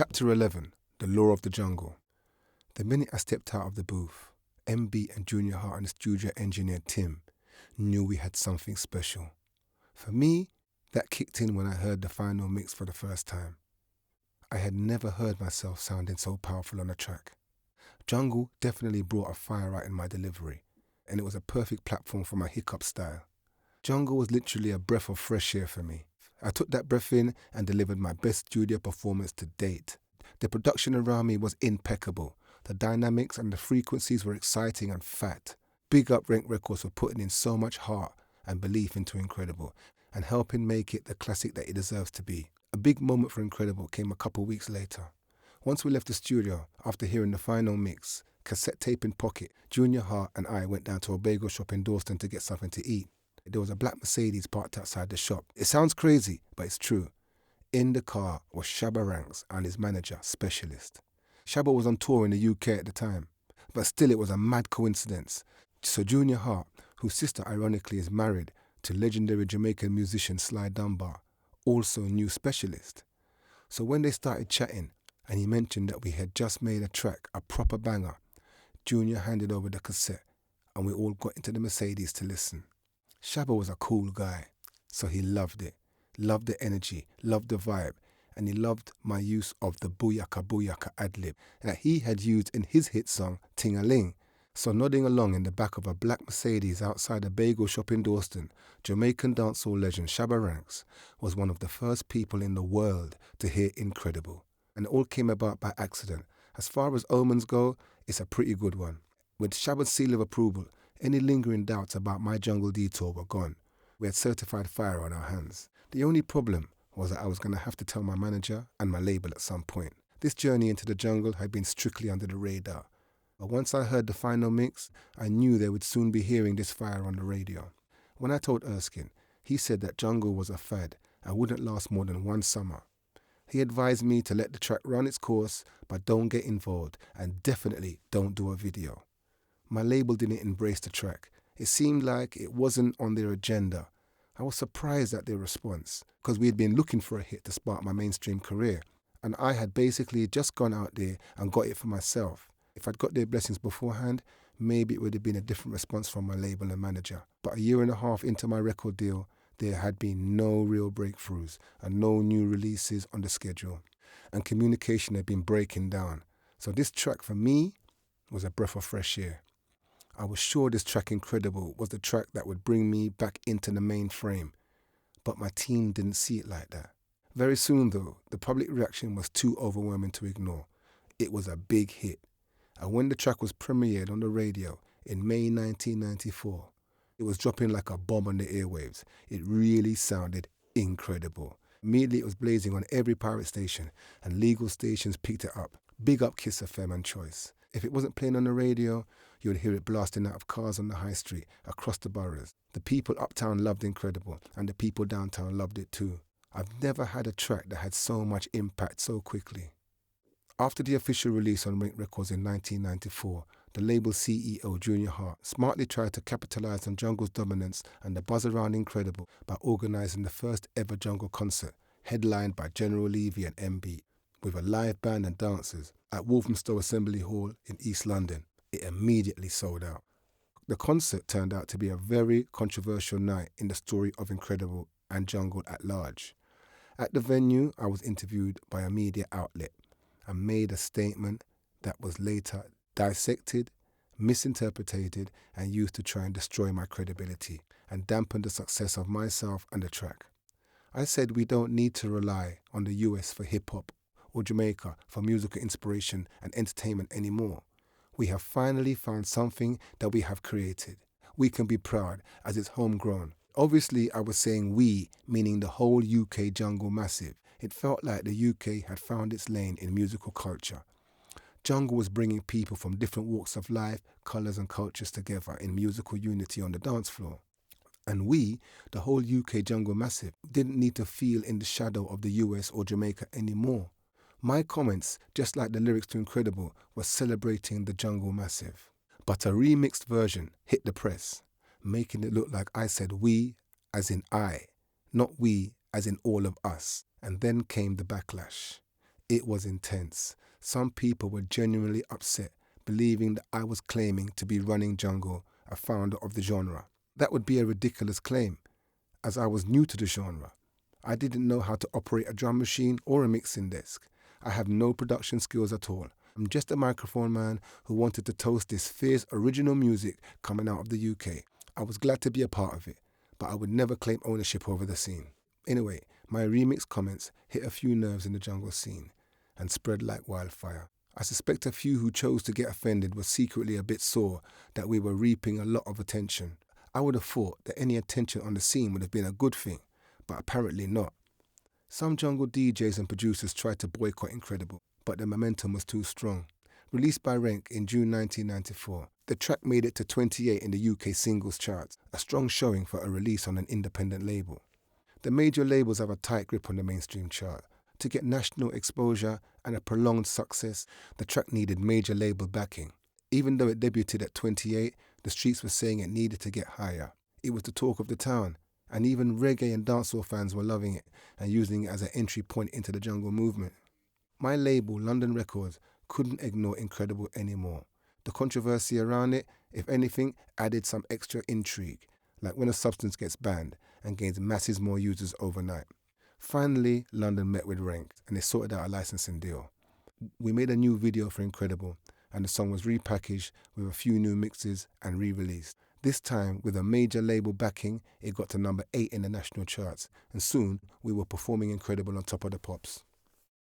Chapter 11, The Law of the Jungle. The minute I stepped out of the booth, MB and Junior Hart and the studio engineer Tim knew we had something special. For me, that kicked in when I heard the final mix for the first time. I had never heard myself sounding so powerful on a track. Jungle definitely brought a fire out in my delivery, and it was a perfect platform for my hiccup style. Jungle was literally a breath of fresh air for me. I took that breath in and delivered my best studio performance to date. The production around me was impeccable. The dynamics and the frequencies were exciting and fat. Big up Rank Records for putting in so much heart and belief into Incredible and helping make it the classic that it deserves to be. A big moment for Incredible came a couple weeks later. Once we left the studio, after hearing the final mix, cassette tape in pocket, Junior Hart and I went down to a bagel shop in Dalston to get something to eat. There was a black Mercedes parked outside the shop. It sounds crazy, but it's true. In the car was Shabba Ranks and his manager, Specialist. Shabba was on tour in the UK at the time, but still it was a mad coincidence. So Junior Hart, whose sister ironically is married to legendary Jamaican musician Sly Dunbar, also knew Specialist. So when they started chatting and he mentioned that we had just made a track, a proper banger, Junior handed over the cassette and we all got into the Mercedes to listen. Shabba was a cool guy, so he loved it, loved the energy, loved the vibe, and he loved my use of the booyaka booyaka ad-lib that he had used in his hit song Ting-a-Ling. So nodding along in the back of a black Mercedes outside a bagel shop in Dalston, Jamaican dancehall legend Shabba Ranks was one of the first people in the world to hear Incredible. And it all came about by accident. As far as omens go, it's a pretty good one. With Shabba's seal of approval, any lingering doubts about my jungle detour were gone. We had certified fire on our hands. The only problem was that I was going to have to tell my manager and my label at some point. This journey into the jungle had been strictly under the radar. But once I heard the final mix, I knew they would soon be hearing this fire on the radio. When I told Erskine, he said that jungle was a fad and wouldn't last more than one summer. He advised me to let the track run its course, but don't get involved and definitely don't do a video. My label didn't embrace the track. It seemed like it wasn't on their agenda. I was surprised at their response because we had been looking for a hit to spark my mainstream career, and I had basically just gone out there and got it for myself. If I'd got their blessings beforehand, maybe it would have been a different response from my label and manager. But a year and a half into my record deal, there had been no real breakthroughs and no new releases on the schedule, and communication had been breaking down. So this track for me was a breath of fresh air. I was sure this track Incredible was the track that would bring me back into the main frame, but my team didn't see it like that. Very soon though, the public reaction was too overwhelming to ignore. It was a big hit, and when the track was premiered on the radio in May 1994, it was dropping like a bomb on the airwaves. It really sounded incredible. Immediately it was blazing on every pirate station, and legal stations picked it up. Big up Kiss FM and Choice. If it wasn't playing on the radio, you would hear it blasting out of cars on the high street, across the boroughs. The people uptown loved Incredible, and the people downtown loved it too. I've never had a track that had so much impact so quickly. After the official release on Rank Records in 1994, the label CEO Junior Hart smartly tried to capitalize on Jungle's dominance and the buzz around Incredible by organizing the first ever Jungle concert, headlined by General Levy and MB, with a live band and dancers at Walthamstow Assembly Hall in East London. It immediately sold out. The concert turned out to be a very controversial night in the story of Incredible and Jungle at large. At the venue, I was interviewed by a media outlet and made a statement that was later dissected, misinterpreted, and used to try and destroy my credibility and dampen the success of myself and the track. I said we don't need to rely on the US for hip-hop or Jamaica for musical inspiration and entertainment anymore. We have finally found something that we have created. We can be proud as it's homegrown. Obviously, I was saying we, meaning the whole UK jungle massive. It felt like the UK had found its lane in musical culture. Jungle was bringing people from different walks of life, colours and cultures together in musical unity on the dance floor. And we, the whole UK jungle massive, didn't need to feel in the shadow of the US or Jamaica anymore. My comments, just like the lyrics to Incredible, were celebrating the jungle massive. But a remixed version hit the press, making it look like I said we as in I, not we as in all of us. And then came the backlash. It was intense. Some people were genuinely upset, believing that I was claiming to be running Jungle, a founder of the genre. That would be a ridiculous claim, as I was new to the genre. I didn't know how to operate a drum machine or a mixing desk. I have no production skills at all. I'm just a microphone man who wanted to toast this fierce original music coming out of the UK. I was glad to be a part of it, but I would never claim ownership over the scene. Anyway, my remix comments hit a few nerves in the jungle scene and spread like wildfire. I suspect a few who chose to get offended were secretly a bit sore that we were reaping a lot of attention. I would have thought that any attention on the scene would have been a good thing, but apparently not. Some jungle DJs and producers tried to boycott Incredible, but the momentum was too strong. Released by Rank in June 1994, the track made it to 28 in the UK singles charts, a strong showing for a release on an independent label. The major labels have a tight grip on the mainstream chart. To get national exposure and a prolonged success, the track needed major label backing. Even though it debuted at 28, the streets were saying it needed to get higher. It was the talk of the town, and even reggae and dancehall fans were loving it and using it as an entry point into the jungle movement. My label, London Records, couldn't ignore Incredible anymore. The controversy around it, if anything, added some extra intrigue, like when a substance gets banned and gains masses more users overnight. Finally, London met with Rank and they sorted out a licensing deal. We made a new video for Incredible and the song was repackaged with a few new mixes and re-released. This time, with a major label backing, it got to number 8 in the national charts, and soon we were performing Incredible on Top of the Pops.